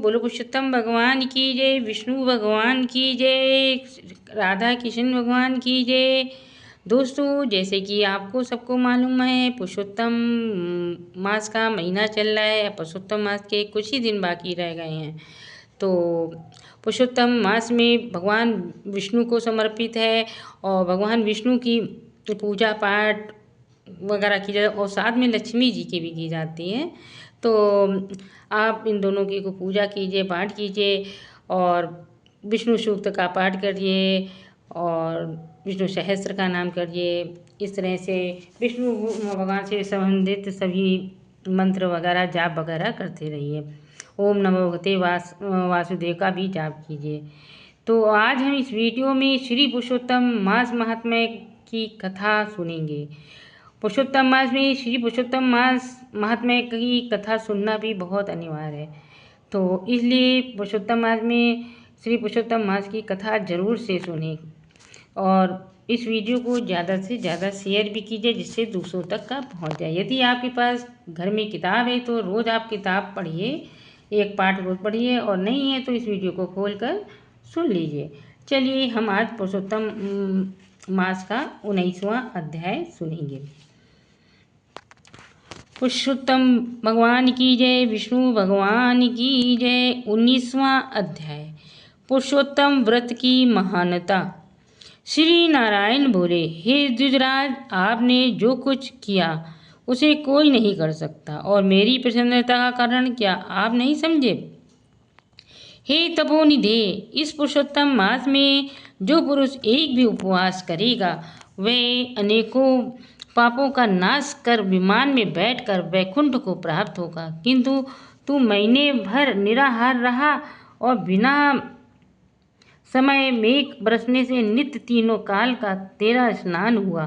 बोलो पुरुषोत्तम भगवान की जय, विष्णु भगवान की जय, राधा कृष्ण भगवान की जय। दोस्तों, जैसे कि आपको सबको मालूम है, पुरुषोत्तम मास का महीना चल रहा है। पुरुषोत्तम मास के कुछ ही दिन बाकी रह गए हैं। तो पुरुषोत्तम मास में भगवान विष्णु को समर्पित है और भगवान विष्णु की पूजा पाठ वगैरह की जाए और साथ में लक्ष्मी जी की भी की जाती है। तो आप इन दोनों की को पूजा कीजिए, पाठ कीजिए और विष्णु सूक्त का पाठ करिए और विष्णु सहस्त्र का नाम करिए। इस तरह से विष्णु भगवान से संबंधित सभी मंत्र वगैरह जाप वगैरह करते रहिए। ओम नमो भगवते वासुदेव का भी जाप कीजिए। तो आज हम इस वीडियो में श्री पुरुषोत्तम मास महात्म्य की कथा सुनेंगे। पुरुषोत्तम मास में श्री पुरुषोत्तम मास महात्म्य की कथा सुनना भी बहुत अनिवार्य है। तो इसलिए पुरुषोत्तम मास में श्री पुरुषोत्तम मास की कथा जरूर से सुनें और इस वीडियो को ज़्यादा से ज़्यादा शेयर भी कीजिए जिससे दूसरों तक का पहुंच जाए। यदि आपके पास घर में किताब है तो रोज़ आप किताब पढ़िए, एक पाठ रोज़ पढ़िए, और नहीं है तो इस वीडियो को खोलकर सुन लीजिए। चलिए हम आज पुरुषोत्तम मास का 19वां अध्याय सुनेंगे। पुरुषोत्तम भगवान की जय, विष्णु भगवान की जय। 19वां अध्याय, पुरुषोत्तम व्रत की महानता। श्री नारायण बोले, हे द्विजराज, आपने जो कुछ किया उसे कोई नहीं कर सकता और मेरी प्रसन्नता का कारण क्या आप नहीं समझे? हे तपोनिधे, इस पुरुषोत्तम मास में जो पुरुष एक भी उपवास करेगा वह अनेकों पापों का नाश कर विमान में बैठकर वैकुंठ को प्राप्त होगा। किंतु तू महीने भर निराहार रहा और बिना समय मेघ बरसने से नित्य तीनों काल का तेरा स्नान हुआ।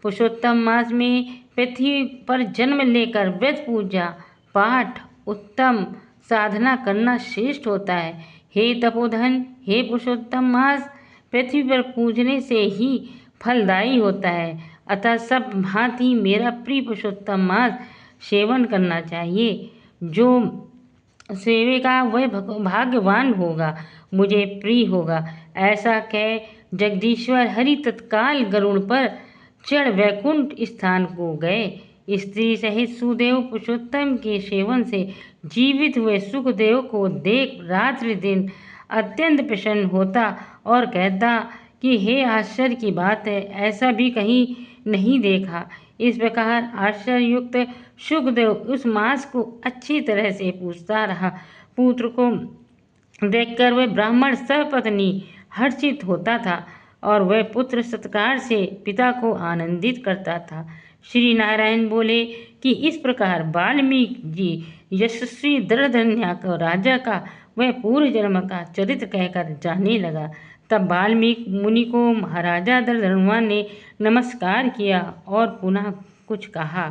पुरुषोत्तम मास में पृथ्वी पर जन्म लेकर व्रत पूजा पाठ उत्तम साधना करना श्रेष्ठ होता है। हे तपोधन, हे पुरुषोत्तम मास पृथ्वी पर पूजने से ही फलदायी होता है, अतः सब भांति मेरा प्रिय पुरुषोत्तम मास सेवन करना चाहिए। जो सेवेगा वह भाग्यवान होगा, मुझे प्रिय होगा। ऐसा कह जगदीश्वर हरि तत्काल गरुड़ पर चढ़ वैकुंठ स्थान को गए। स्त्री सहित सुदेव पुरुषोत्तम के सेवन से जीवित हुए सुखदेव को देख रात्रि दिन अत्यंत प्रसन्न होता और कहता कि हे आश्चर्य की बात है, ऐसा भी कहीं नहीं देखा। इस प्रकार आश्चर्ययुक्त सुखदेव उस मास को अच्छी तरह से पूछता रहा। पुत्र को देखकर वह ब्राह्मण सपत्नी हर्षित होता था और वह पुत्र सत्कार से पिता को आनंदित करता था। श्री नारायण बोले कि इस प्रकार वाल्मीकि जी यशस्वी दृढ़धन्या को राजा का वह पूर्व जन्म का चरित्र कहकर जाने लगा। तब वाल्मीकि मुनि को महाराजा दृढ़धनुआ ने नमस्कार किया और पुनः कुछ कहा।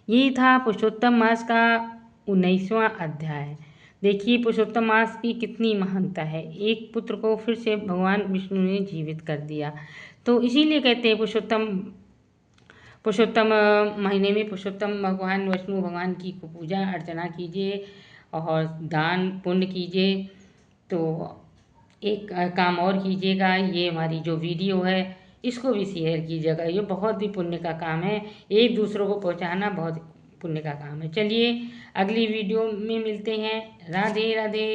ये था पुरुषोत्तम मास का 19वां अध्याय। देखिए पुरुषोत्तम मास की कितनी महानता है। एक पुत्र को फिर से भगवान विष्णु ने जीवित कर दिया। तो इसीलिए कहते हैं पुरुषोत्तम महीने में पुरुषोत्तम भगवान विष्णु भगवान की पूजा अर्चना कीजिए और दान पुण्य कीजिए। तो एक काम और कीजिएगा, ये हमारी जो वीडियो है इसको भी शेयर कीजिएगा। ये बहुत ही पुण्य का काम है, एक दूसरों को पहुंचाना बहुत पुण्य का काम है। चलिए अगली वीडियो में मिलते हैं। राधे राधे।